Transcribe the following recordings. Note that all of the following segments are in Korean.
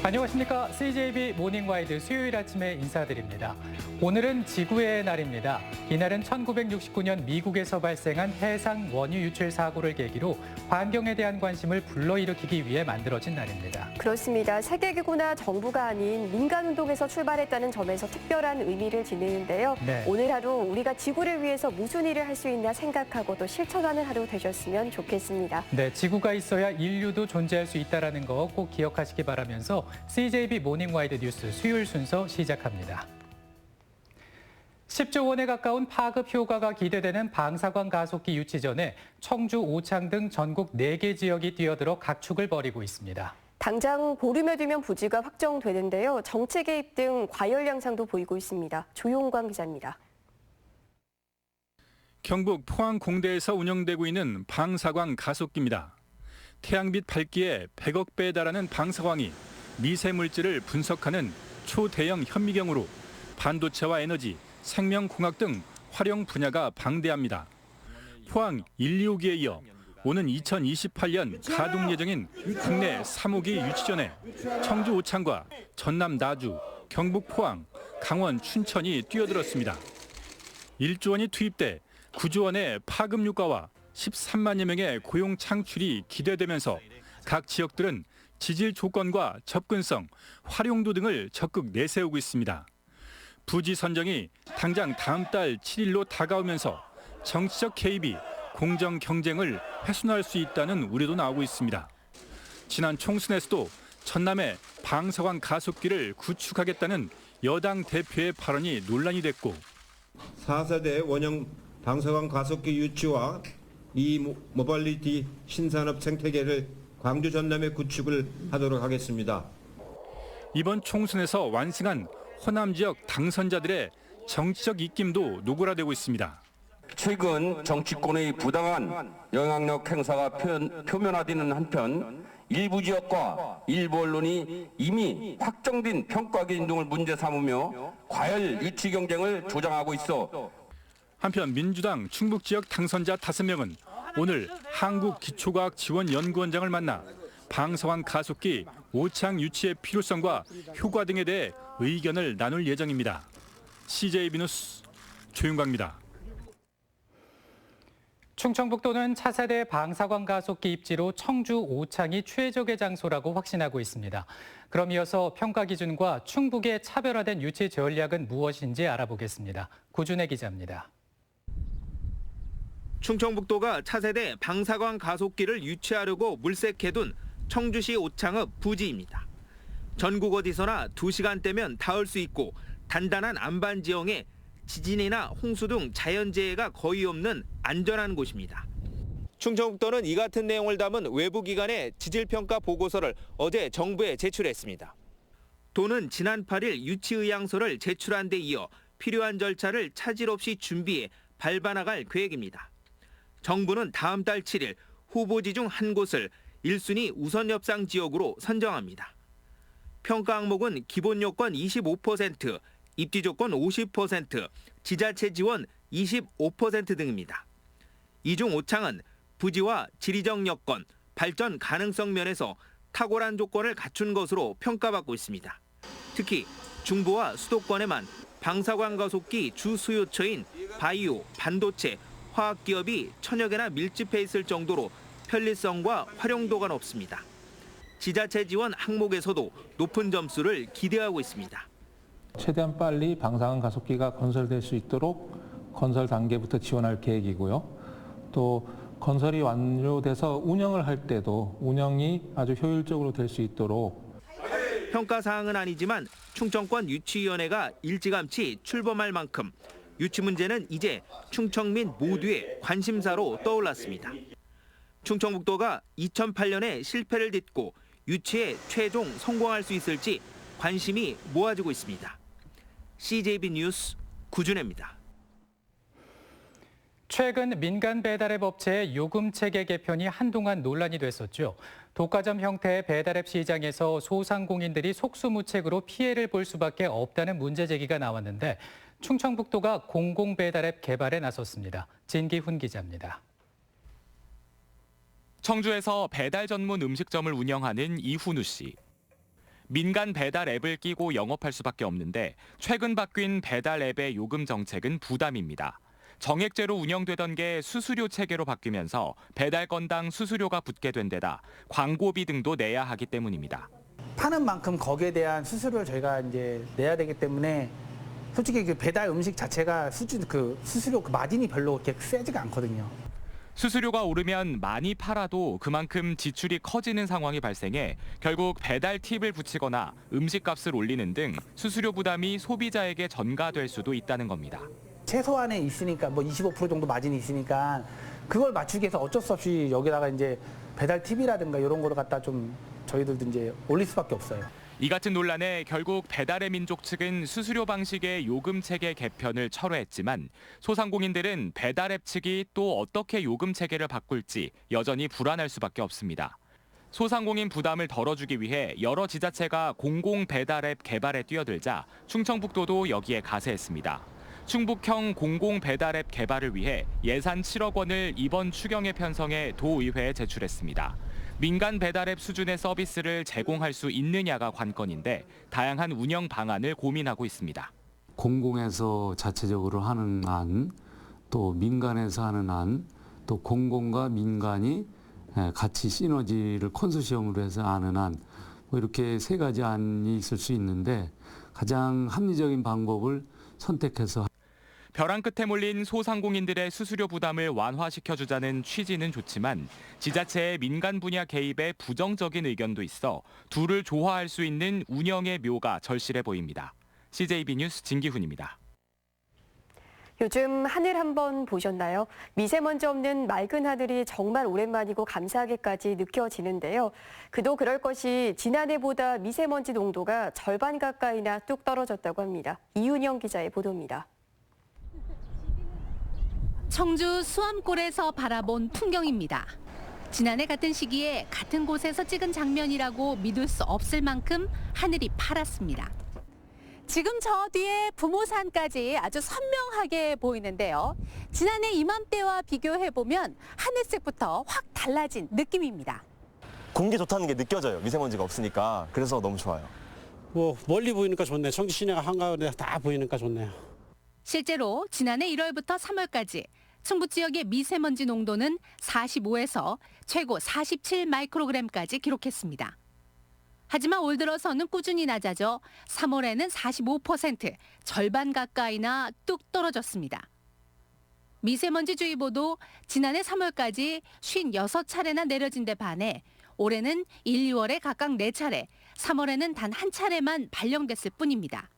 안녕하십니까. CJB 모닝와이드 수요일 아침에 인사드립니다. 오늘은 지구의 날입니다. 이날은 1969년 미국에서 발생한 해상 원유 유출 사고를 계기로 환경에 대한 관심을 불러일으키기 위해 만들어진 날입니다. 그렇습니다. 세계기구나 정부가 아닌 민간운동에서 출발했다는 점에서 특별한 의미를 지니는데요. 네. 오늘 하루 우리가 지구를 위해서 무슨 일을 할 수 있나 생각하고 또 실천하는 하루 되셨으면 좋겠습니다. 네, 지구가 있어야 인류도 존재할 수 있다는 거 꼭 기억하시기 바라면서 CJB 모닝와이드 뉴스 수요일 순서 시작합니다. 10조 원에 가까운 파급 효과가 기대되는 방사광 가속기 유치 전에 청주, 오창 등 전국 4개 지역이 뛰어들어 각축을 벌이고 있습니다. 당장 보름여 뒤면 부지가 확정되는데요. 정치 개입 등 과열 양상도 보이고 있습니다. 조용광 기자입니다. 경북 포항 공대에서 운영되고 있는 방사광 가속기입니다. 태양빛 밝기에 100억 배에 달하는 방사광이 미세물질을 분석하는 초대형 현미경으로 반도체와 에너지, 생명공학 등 활용 분야가 방대합니다. 포항 1, 2호기에 이어 오는 2028년 가동 예정인 국내 3호기 유치전에 청주 오창과 전남 나주, 경북 포항, 강원 춘천이 뛰어들었습니다. 1조 원이 투입돼 9조 원의 파급 효과와 13만여 명의 고용 창출이 기대되면서 각 지역들은 지질 조건과 접근성, 활용도 등을 적극 내세우고 있습니다. 부지 선정이 당장 다음 달 7일로 다가오면서 정치적 개입이 공정 경쟁을 훼손할 수 있다는 우려도 나오고 있습니다. 지난 총선에서도 전남에 방사광 가속기를 구축하겠다는 여당 대표의 발언이 논란이 됐고 4세대 원형 방사광 가속기 유치와 모빌리티 신산업 생태계를 광주 전남에 구축을 하도록 하겠습니다. 이번 총선에서 완승한 호남 지역 당선자들의 정치적 입김도 노골화되고 있습니다. 최근 정치권의 부당한 영향력 행사가 표면화되는 한편 일부 지역과 일부 언론이 이미 확정된 평가 기준을 문제 삼으며 과열 유치 경쟁을 조장하고 있어 한편 민주당 충북 지역 당선자 5명은 오늘 한국기초과학지원연구원장을 만나 방사광 가속기 오창 유치의 필요성과 효과 등에 대해 의견을 나눌 예정입니다. CJB 뉴스 조윤광입니다. 충청북도는 차세대 방사광 가속기 입지로 청주, 오창이 최적의 장소라고 확신하고 있습니다. 그럼 이어서 평가 기준과 충북의 차별화된 유치 전략은 무엇인지 알아보겠습니다. 구준혜 기자입니다. 충청북도가 차세대 방사광 가속기를 유치하려고 물색해둔 청주시 오창읍 부지입니다. 전국 어디서나 2시간대면 닿을 수 있고 단단한 안반 지형에 지진이나 홍수 등 자연재해가 거의 없는 안전한 곳입니다. 충청북도는 이 같은 내용을 담은 외부기관의 지질평가 보고서를 어제 정부에 제출했습니다. 도는 지난 8일 유치의향서를 제출한 데 이어 필요한 절차를 차질 없이 준비해 밟아나갈 계획입니다. 정부는 다음 달 7일 후보지 중 한 곳을 1순위 우선 협상 지역으로 선정합니다. 평가 항목은 기본 요건 25%, 입지 조건 50%, 지자체 지원 25% 등입니다. 이 중 오창은 부지와 지리적 여건, 발전 가능성 면에서 탁월한 조건을 갖춘 것으로 평가받고 있습니다. 특히 중부와 수도권에만 방사광 가속기 주 수요처인 바이오, 반도체, 화학기업이 천여 개나 밀집해 있을 정도로 편리성과 활용도가 높습니다. 지자체 지원 항목에서도 높은 점수를 기대하고 있습니다. 최대한 빨리 방사광 가속기가 건설될 수 있도록 건설 단계부터 지원할 계획이고요. 또 건설이 완료돼서 운영을 할 때도 운영이 아주 효율적으로 될 수 있도록 평가 사항은 아니지만 충청권 유치위원회가 일찌감치 출범할 만큼 유치 문제는 이제 충청민 모두의 관심사로 떠올랐습니다. 충청북도가 2008년에 실패를 딛고 유치에 최종 성공할 수 있을지 관심이 모아지고 있습니다. CJB 뉴스 구준혜입니다. 최근 민간 배달앱 업체의 요금 체계 개편이 한동안 논란이 됐었죠. 독과점 형태의 배달앱 시장에서 소상공인들이 속수무책으로 피해를 볼 수밖에 없다는 문제 제기가 나왔는데 충청북도가 공공배달앱 개발에 나섰습니다. 진기훈 기자입니다. 청주에서 배달 전문 음식점을 운영하는 이훈우 씨. 민간 배달 앱을 끼고 영업할 수밖에 없는데 최근 바뀐 배달 앱의 요금 정책은 부담입니다. 정액제로 운영되던 게 수수료 체계로 바뀌면서 배달 건당 수수료가 붙게 된 데다 광고비 등도 내야 하기 때문입니다. 파는 만큼 거기에 대한 수수료를 저희가 이제 내야 되기 때문에 솔직히 그 배달 음식 자체가 수수료 마진이 별로 그렇게 세지가 않거든요. 수수료가 오르면 많이 팔아도 그만큼 지출이 커지는 상황이 발생해 결국 배달 팁을 붙이거나 음식값을 올리는 등 수수료 부담이 소비자에게 전가될 수도 있다는 겁니다. 최소한에 있으니까 뭐 25% 정도 마진이 있으니까 그걸 맞추기 위해서 어쩔 수 없이 여기다가 이제 배달 팁이라든가 이런 거를 갖다 좀 저희들도 이제 올릴 수밖에 없어요. 이 같은 논란에 결국 배달의 민족 측은 수수료 방식의 요금 체계 개편을 철회했지만 소상공인들은 배달앱 측이 또 어떻게 요금 체계를 바꿀지 여전히 불안할 수밖에 없습니다. 소상공인 부담을 덜어주기 위해 여러 지자체가 공공 배달앱 개발에 뛰어들자 충청북도도 여기에 가세했습니다. 충북형 공공 배달앱 개발을 위해 예산 7억 원을 이번 추경에 편성해 도의회에 제출했습니다. 민간 배달앱 수준의 서비스를 제공할 수 있느냐가 관건인데 다양한 운영 방안을 고민하고 있습니다. 공공에서 자체적으로 하는 안, 또 민간에서 하는 안, 또 공공과 민간이 같이 시너지를 컨소시엄으로 해서 하는 안, 뭐 이렇게 세 가지 안이 있을 수 있는데 가장 합리적인 방법을 선택해서 벼랑 끝에 몰린 소상공인들의 수수료 부담을 완화시켜주자는 취지는 좋지만 지자체의 민간 분야 개입에 부정적인 의견도 있어 둘을 조화할 수 있는 운영의 묘가 절실해 보입니다. CJB 뉴스 진기훈입니다. 요즘 하늘 한번 보셨나요? 미세먼지 없는 맑은 하늘이 정말 오랜만이고 감사하게까지 느껴지는데요. 그도 그럴 것이 지난해보다 미세먼지 농도가 절반 가까이나 뚝 떨어졌다고 합니다. 이윤영 기자의 보도입니다. 청주 수암골에서 바라본 풍경입니다. 지난해 같은 시기에 같은 곳에서 찍은 장면이라고 믿을 수 없을 만큼 하늘이 파랗습니다. 지금 저 뒤에 부모산까지 아주 선명하게 보이는데요. 지난해 이맘때와 비교해보면 하늘색부터 확 달라진 느낌입니다. 공기 좋다는 게 느껴져요. 미세먼지가 없으니까. 그래서 너무 좋아요. 뭐 멀리 보이니까 좋네. 청주 시내가 한가운데 다 보이니까 좋네요. 실제로 지난해 1월부터 3월까지 충북 지역의 미세먼지 농도는 45에서 최고 47 마이크로그램까지 기록했습니다. 하지만 올 들어서는 꾸준히 낮아져 3월에는 45%, 절반 가까이나 뚝 떨어졌습니다. 미세먼지주의보도 지난해 3월까지 56차례나 내려진 데 반해 올해는 1, 2월에 각각 4차례, 3월에는 단 1차례만 발령됐을 뿐입니다.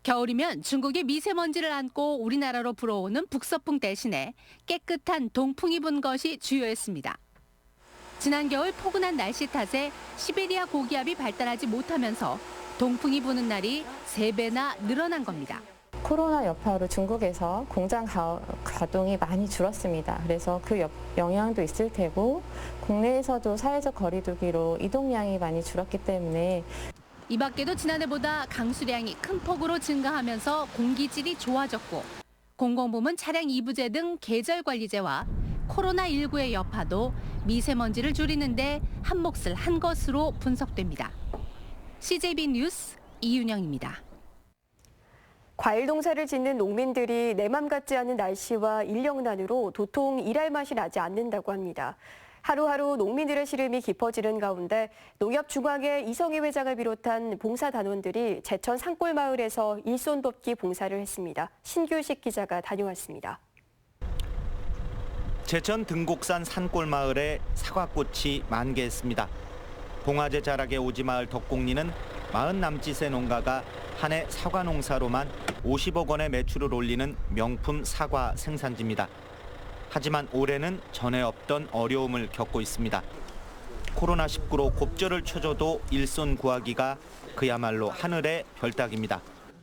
겨울이면 중국이 미세먼지를 안고 우리나라로 불어오는 북서풍 대신에 깨끗한 동풍이 분 것이 주요했습니다. 지난 겨울 포근한 날씨 탓에 시베리아 고기압이 발달하지 못하면서 동풍이 부는 날이 3배나 늘어난 겁니다. 코로나 여파로 중국에서 공장 가동이 많이 줄었습니다. 그래서 그 영향도 있을 테고 국내에서도 사회적 거리 두기로 이동량이 많이 줄었기 때문에 이 밖에도 지난해보다 강수량이 큰 폭으로 증가하면서 공기질이 좋아졌고 공공부문 차량 이부제 등 계절관리제와 코로나19의 여파도 미세먼지를 줄이는데 한 몫을 한 것으로 분석됩니다. CJB 뉴스 이윤영입니다. 과일 농사를 짓는 농민들이 내 맘 같지 않은 날씨와 인력난으로 도통 일할 맛이 나지 않는다고 합니다. 하루하루 농민들의 시름이 깊어지는 가운데 농협중앙회 이성희 회장을 비롯한 봉사단원들이 제천 산골마을에서 일손 돕기 봉사를 했습니다. 신규식 기자가 다녀왔습니다. 제천 등곡산 산골마을에 사과꽃이 만개했습니다. 봉화제 자락의 오지마을 덕곡리는 40남짓의 농가가 한 해 사과 농사로만 50억 원의 매출을 올리는 명품 사과 생산지입니다. 하지만 올해는 전에 없던 어려움을 겪고 있습니다. 코로나19로 곱절을 쳐줘도 일손 구하기가 그야말로 하늘의 별따기입니다.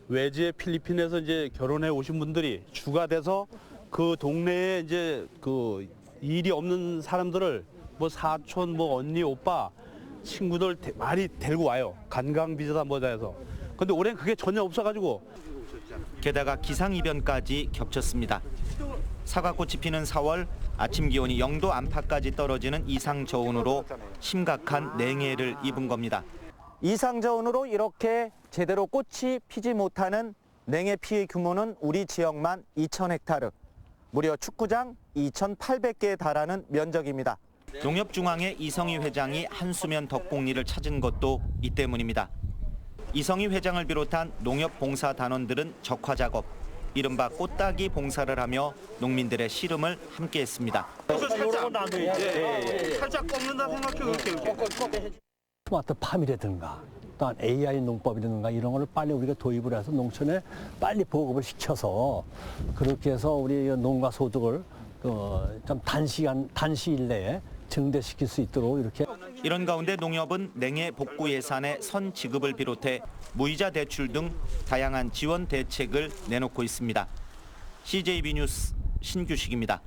외지의 필리핀에서 이제 결혼해 오신 분들이 주가 돼서 그 동네에 이제 그 일이 없는 사람들을 뭐 사촌, 뭐 언니, 오빠, 친구들 많이 데리고 와요. 관광 비자다 뭐다 해서. 근데 올해는 그게 전혀 없어가지고. 게다가 기상이변까지 겹쳤습니다. 사과꽃이 피는 4월 아침 기온이 0도 안팎까지 떨어지는 이상 저온으로 심각한 냉해를 입은 겁니다. 이상저온으로 이렇게 제대로 꽃이 피지 못하는 냉해 피해 규모는 우리 지역만 2,000헥타르, 무려 축구장 2,800개에 달하는 면적입니다. 농협중앙회 이성희 회장이 한수면 덕곡리를 찾은 것도 이 때문입니다. 이성희 회장을 비롯한 농협 봉사 단원들은 적화 작업, 이른바 꽃따기 봉사를 하며 농민들의 씨름을 함께했습니다. 살짝 꺾는다 생각해 그렇게. 스마트 팜이라든가 또한 AI 농법이라든가 이런 걸 빨리 우리가 도입을 해서 농촌에 빨리 보급을 시켜서 그렇게 해서 우리 농가 소득을 좀 단시일 내에 증대시킬 수 있도록 이렇게. 이런 가운데 농협은 냉해 복구 예산의 선 지급을 비롯해 무이자 대출 등 다양한 지원 대책을 내놓고 있습니다. CJB 뉴스 신규식입니다.